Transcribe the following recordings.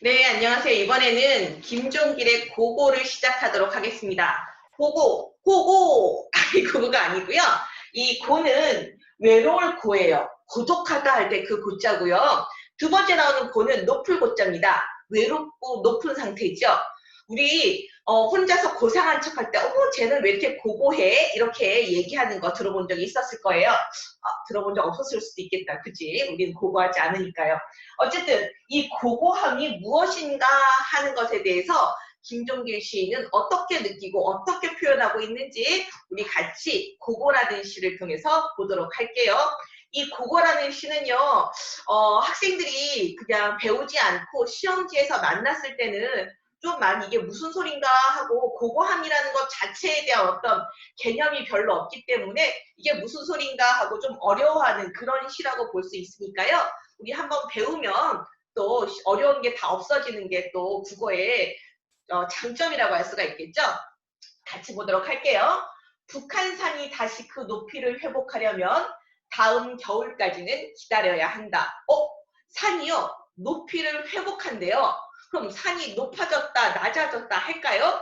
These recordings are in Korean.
네, 안녕하세요. 이번에는 김종길의 고고를 시작하도록 하겠습니다. 고고, 고고! 이 고고가 아니고요. 이 고는 외로울 고예요. 고독하다 할 때 그 고자고요. 두 번째 나오는 고는 높을 고자입니다. 외롭고 높은 상태죠. 우리 혼자서 고상한 척할 때 어머 쟤는 왜 이렇게 고고해? 이렇게 얘기하는 거 들어본 적이 있었을 거예요. 들어본 적 없었을 수도 있겠다. 그치? 우리는 고고하지 않으니까요. 어쨌든 이 고고함이 무엇인가 하는 것에 대해서 김종길 시인은 어떻게 느끼고 어떻게 표현하고 있는지 우리 같이 고고라는 시를 통해서 보도록 할게요. 이 고고라는 시는요, 학생들이 그냥 배우지 않고 시험지에서 만났을 때는 좀 많이 이게 무슨 소린가 하고 고고함이라는 것 자체에 대한 어떤 개념이 별로 없기 때문에 이게 무슨 소린가 하고 좀 어려워하는 그런 시라고 볼 수 있으니까요. 우리 한번 배우면 또 어려운 게 다 없어지는 게 또 국어의 장점이라고 할 수가 있겠죠. 같이 보도록 할게요. 북한산이 다시 그 높이를 회복하려면 다음 겨울까지는 기다려야 한다. 산이요? 높이를 회복한대요. 그럼 산이 높아졌다, 낮아졌다 할까요?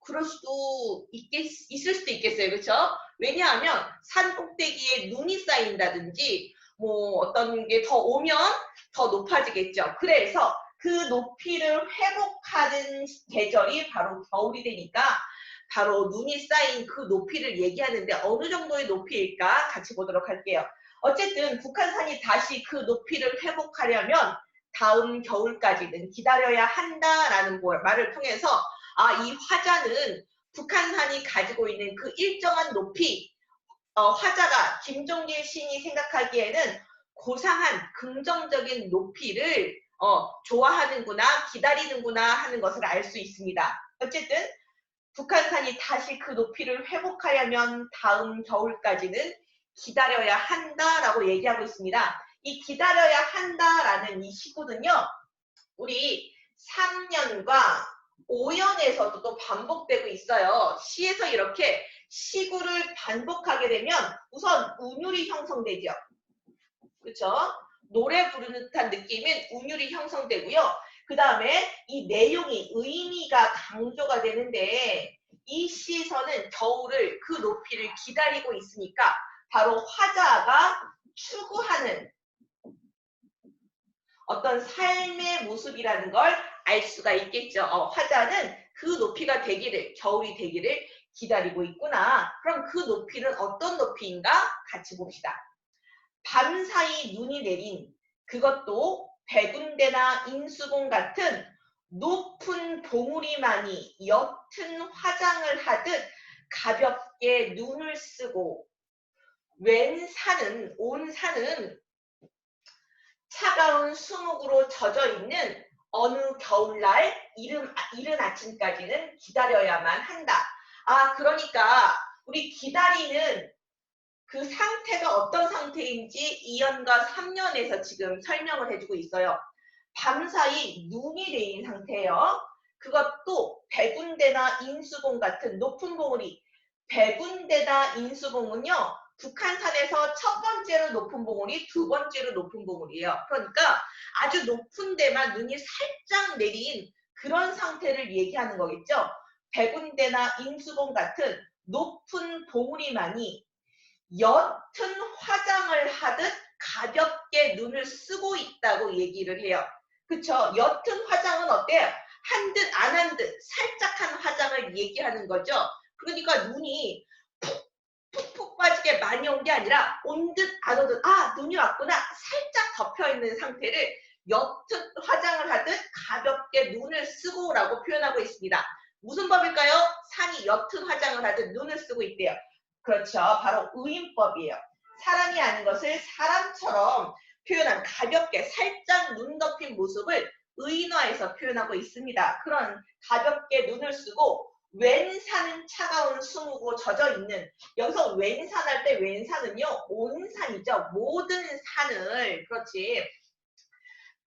그럴 수도 있을 수도 있겠어요. 그렇죠? 왜냐하면 산 꼭대기에 눈이 쌓인다든지 뭐 어떤 게 더 오면 더 높아지겠죠. 그래서 그 높이를 회복하는 계절이 바로 겨울이 되니까 바로 눈이 쌓인 그 높이를 얘기하는데 어느 정도의 높이일까 같이 보도록 할게요. 어쨌든 북한산이 다시 그 높이를 회복하려면 다음 겨울까지는 기다려야 한다라는 말을 통해서 이 화자는 북한산이 가지고 있는 그 일정한 높이, 화자가 김종길 시인이 생각하기에는 고상한 긍정적인 높이를 좋아하는구나, 기다리는구나 하는 것을 알 수 있습니다. 어쨌든 북한산이 다시 그 높이를 회복하려면 다음 겨울까지는 기다려야 한다라고 얘기하고 있습니다. 이 기다려야 한다라는 이 시구는요, 우리 3년과 5년에서도 또 반복되고 있어요. 시에서 이렇게 시구를 반복하게 되면 우선 운율이 형성되죠. 그렇죠? 노래 부르는 듯한 느낌인 운율이 형성되고요. 그 다음에 이 내용이 의미가 강조가 되는데 이 시에서는 겨울을 그 높이를 기다리고 있으니까 바로 화자가 추구하는 어떤 삶의 모습이라는 걸 알 수가 있겠죠. 화자는 그 높이가 되기를, 겨울이 되기를 기다리고 있구나. 그럼 그 높이는 어떤 높이인가? 같이 봅시다. 밤사이 눈이 내린 그것도 백운대나 인수봉 같은 높은 봉우리만이 옅은 화장을 하듯 가볍게 눈을 쓰고 온 산은 차가운 수묵으로 젖어 있는 어느 겨울날 이른 아침까지는 기다려야만 한다. 그러니까 우리 기다리는 그 상태가 어떤 상태인지 2년과 3년에서 지금 설명을 해주고 있어요. 밤사이 눈이 내린 상태예요. 그것도 백운대나 인수봉 같은 높은 봉우리. 백운대나 인수봉은요. 북한산에서 첫 번째로 높은 봉우리, 두 번째로 높은 봉우리예요. 그러니까 아주 높은 데만 눈이 살짝 내린 그런 상태를 얘기하는 거겠죠. 백운대나 인수봉 같은 높은 봉우리만이 옅은 화장을 하듯 가볍게 눈을 쓰고 있다고 얘기를 해요. 그쵸? 옅은 화장은 어때요? 한 듯 안 한 듯 살짝한 화장을 얘기하는 거죠. 그러니까 눈이 푹푹 빠지게 많이 온 게 아니라 온 듯 안 온 듯 눈이 왔구나 살짝 덮여있는 상태를 옅은 화장을 하듯 가볍게 눈을 쓰고 라고 표현하고 있습니다. 무슨 법일까요? 산이 옅은 화장을 하듯 눈을 쓰고 있대요. 그렇죠. 바로 의인법이에요. 사람이 아닌 것을 사람처럼 표현한 가볍게 살짝 눈 덮인 모습을 의인화해서 표현하고 있습니다. 그런 가볍게 눈을 쓰고 웬산은 차가운 수묵으로 젖어 있는 여기서 웬산 할 때 웬산은요 온 산이죠. 모든 산을 그렇지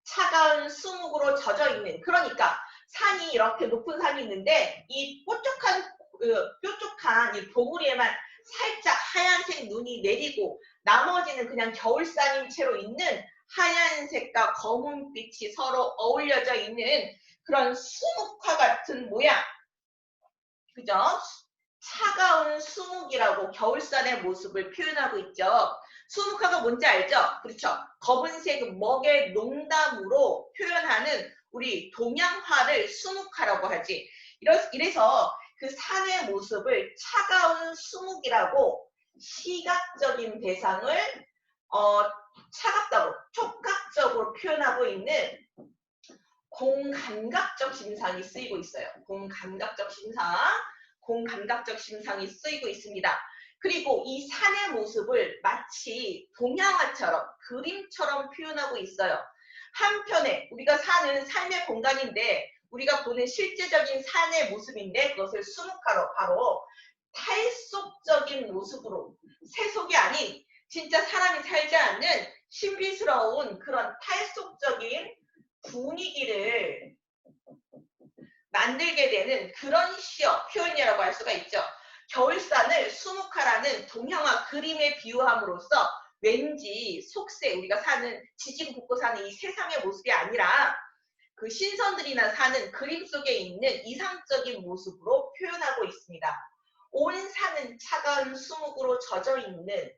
차가운 수묵으로 젖어 있는 그러니까 산이 이렇게 높은 산이 있는데 이 뾰족한 이 봉우리에만 살짝 하얀색 눈이 내리고 나머지는 그냥 겨울산인 채로 있는 하얀색과 검은빛이 서로 어울려져 있는 그런 수묵화 같은 모양. 그죠? 차가운 수묵이라고 겨울산의 모습을 표현하고 있죠. 수묵화가 뭔지 알죠? 그렇죠. 검은색 먹의 농담으로 표현하는 우리 동양화를 수묵화라고 하지. 이래서 그 산의 모습을 차가운 수묵이라고 시각적인 대상을 차갑다고 촉각적으로 표현하고 있는 공감각적 심상이 쓰이고 있어요. 공감각적 심상이 쓰이고 있습니다. 그리고 이 산의 모습을 마치 동양화처럼 그림처럼 표현하고 있어요. 한편에 우리가 사는 삶의 공간인데 우리가 보는 실제적인 산의 모습인데 그것을 수묵화로 바로 탈속적인 모습으로 세속이 아닌 진짜 사람이 살지 않는 신비스러운 그런 탈속적인 분위기를 만들게 되는 그런 시어 표현이라고 할 수가 있죠. 겨울산을 수묵화라는 동양화 그림에 비유함으로써 왠지 속세 우리가 사는 지지고 볶고 사는 이 세상의 모습이 아니라 그 신선들이나 사는 그림 속에 있는 이상적인 모습으로 표현하고 있습니다. 온 산은 차가운 수묵으로 젖어 있는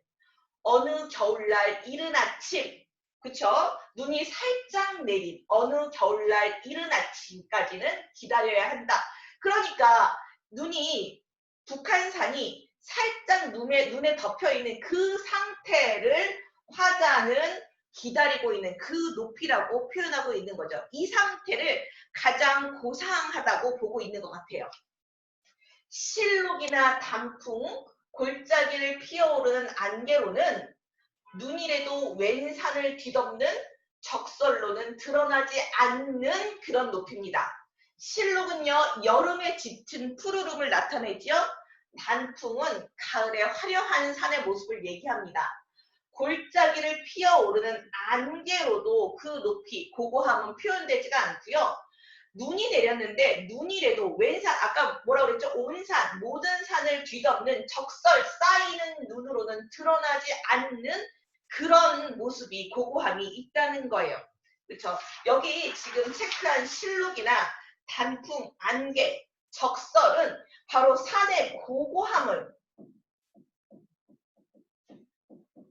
어느 겨울날 이른 아침, 그쵸? 눈이 살짝 내린 어느 겨울날 이른 아침까지는 기다려야 한다. 그러니까 눈이 북한산이 살짝 눈에 덮여있는 그 상태를 화자는 기다리고 있는 그 높이라고 표현하고 있는 거죠. 이 상태를 가장 고상하다고 보고 있는 것 같아요. 실록이나 단풍, 골짜기를 피어오르는 안개로는 눈이라도 웬 산을 뒤덮는 적설로는 드러나지 않는 그런 높이입니다. 실록은요, 여름에 짙은 푸르름을 나타내죠. 단풍은 가을의 화려한 산의 모습을 얘기합니다. 골짜기를 피어오르는 안개로도 그 높이, 고고함은 표현되지가 않고요. 눈이 내렸는데 눈이라도 웬산 아까 뭐라고 그랬죠? 온 산, 모든 산을 뒤덮는 적설 쌓이는 눈으로는 드러나지 않는 그런 모습이 고고함이 있다는 거예요. 그렇죠? 여기 지금 체크한 실록이나 단풍, 안개, 적설은 바로 산의 고고함을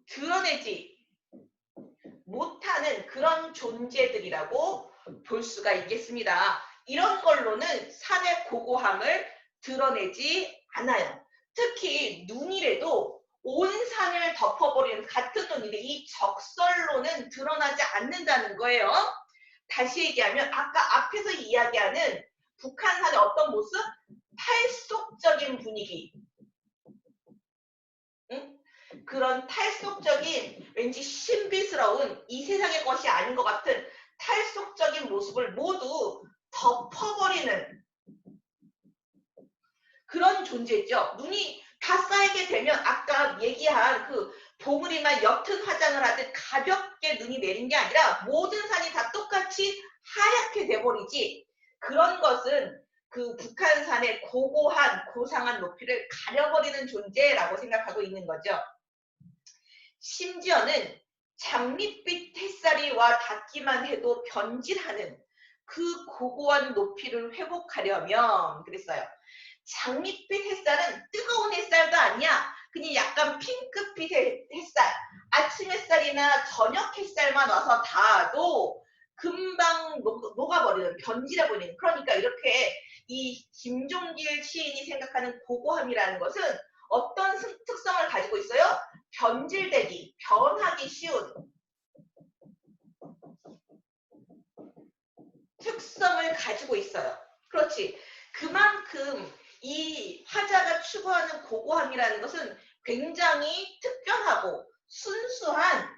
드러내지 못하는 그런 존재들이라고 볼 수가 있겠습니다. 이런 걸로는 산의 고고함을 드러내지 않아요. 특히 눈이라도 온 산을 덮어버리는 같은 눈인데 이 적설로는 드러나지 않는다는 거예요. 다시 얘기하면 아까 앞에서 이야기하는 북한산의 어떤 모습? 탈속적인 분위기. 응? 그런 탈속적인 왠지 신비스러운 이 세상의 것이 아닌 것 같은 탈속적인 모습을 모두 덮어버리는 그런 존재죠. 눈이 다 쌓이게 되면 아까 얘기한 그 봉우리만 옅은 화장을 하듯 가볍게 눈이 내린 게 아니라 모든 산이 다 똑같이 하얗게 돼버리지. 그런 것은 그 북한산의 고고한 고상한 높이를 가려버리는 존재라고 생각하고 있는 거죠. 심지어는 장밋빛 햇살이 와 닿기만 해도 변질하는 그 고고한 높이를 회복하려면 그랬어요. 장밋빛 햇살은 뜨거운 햇살도 아니야. 그냥 약간 핑크빛 햇살. 아침 햇살이나 저녁 햇살만 와서 닿아도 금방 녹아버리는, 변질해버리는. 그러니까 이렇게 이 김종길 시인이 생각하는 고고함이라는 것은 어떤 특성을 가지고 있어요? 변질되기, 변하기 쉬운 특성을 가지고 있어요. 그렇지. 그만큼 이 화자가 추구하는 고고함이라는 것은 굉장히 특별하고 순수한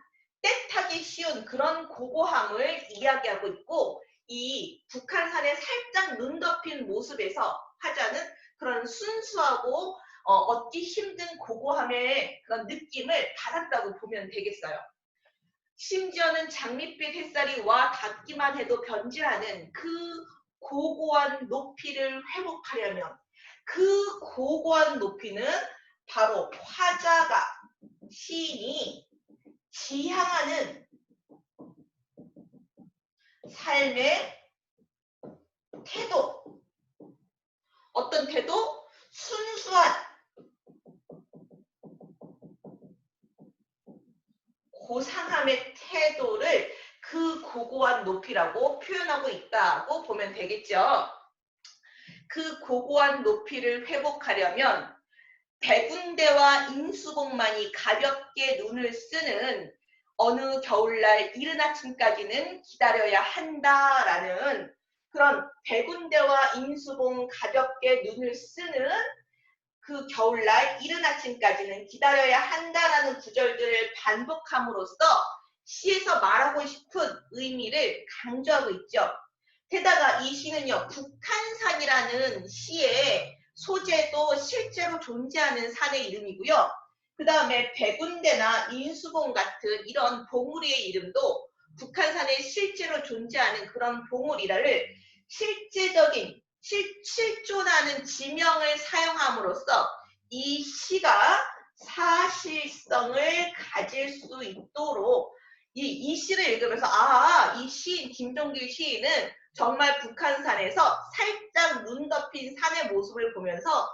떼타기 쉬운 그런 고고함을 이야기하고 있고 이 북한산의 살짝 눈 덮인 모습에서 화자는 그런 순수하고 얻기 힘든 고고함의 그런 느낌을 받았다고 보면 되겠어요. 심지어는 장밋빛 햇살이 와 닿기만 해도 변질하는 그 고고한 높이를 회복하려면 그 고고한 높이는 바로 화자가 시인이 지향하는 삶의 태도. 어떤 태도? 순수한 고상함의 태도를 그 고고한 높이라고 표현하고 있다고 보면 되겠죠. 그 고고한 높이를 회복하려면 백운대와 인수봉만이 가볍게 눈을 쓰는 어느 겨울날 이른 아침까지는 기다려야 한다라는 그런 백운대와 인수봉 가볍게 눈을 쓰는 그 겨울날 이른 아침까지는 기다려야 한다라는 구절들을 반복함으로써 시에서 말하고 싶은 의미를 강조하고 있죠. 게다가 이 시는요, 북한산이라는 시의 소재도 실제로 존재하는 산의 이름이고요. 그 다음에 백운대나 인수봉 같은 이런 봉우리의 이름도 북한산에 실제로 존재하는 그런 봉우리를 실제적인 실존하는 지명을 사용함으로써 이 시가 사실성을 가질 수 있도록 이 시를 읽으면서 이 시인 김종길 시인은 정말 북한산에서 살짝 눈 덮인 산의 모습을 보면서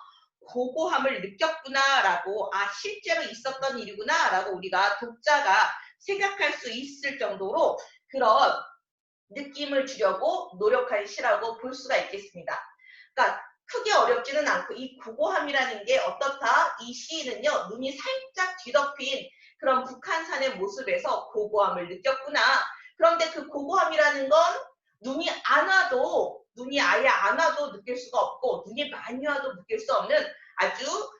고고함을 느꼈구나라고 실제로 있었던 일이구나라고 우리가 독자가 생각할 수 있을 정도로 그런 느낌을 주려고 노력한 시라고 볼 수가 있겠습니다. 그러니까 크게 어렵지는 않고 이 고고함이라는 게 어떻다? 이 시인은요, 눈이 살짝 뒤덮인 그런 북한산의 모습에서 고고함을 느꼈구나. 그런데 그 고고함이라는 건 눈이 아예 안 와도 느낄 수가 없고 눈이 많이 와도 느낄 수 없는 아주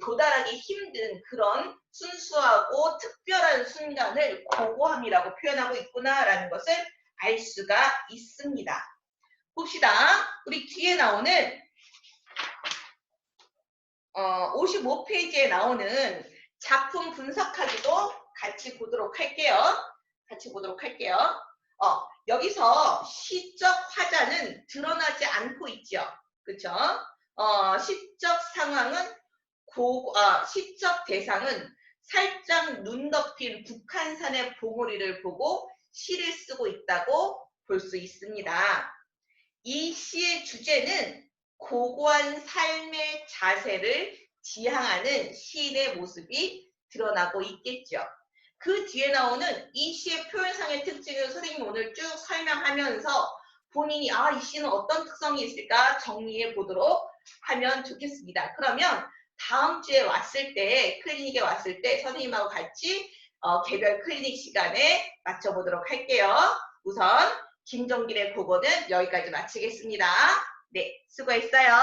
도달하기 힘든 그런 순수하고 특별한 순간을 고고함이라고 표현하고 있구나라는 것을 알 수가 있습니다. 봅시다. 우리 뒤에 나오는 55페이지에 나오는 작품 분석하기도 같이 보도록 할게요. 여기서 시적 화자는 드러나지 않고 있죠. 그렇죠? 시적 상황은 시적 대상은 살짝 눈 덮인 북한산의 봉우리를 보고 시를 쓰고 있다고 볼 수 있습니다. 이 시의 주제는 고고한 삶의 자세를 지향하는 시인의 모습이 드러나고 있겠죠. 그 뒤에 나오는 이 시의 표현상의 특징을 선생님이 오늘 쭉 설명하면서 본인이 이 시는 어떤 특성이 있을까 정리해 보도록 하면 좋겠습니다. 그러면 다음 주에 왔을 때, 클리닉에 왔을 때 선생님하고 같이 개별 클리닉 시간에 맞춰보도록 할게요. 우선 김종길의 국어는 여기까지 마치겠습니다. 네, 수고했어요.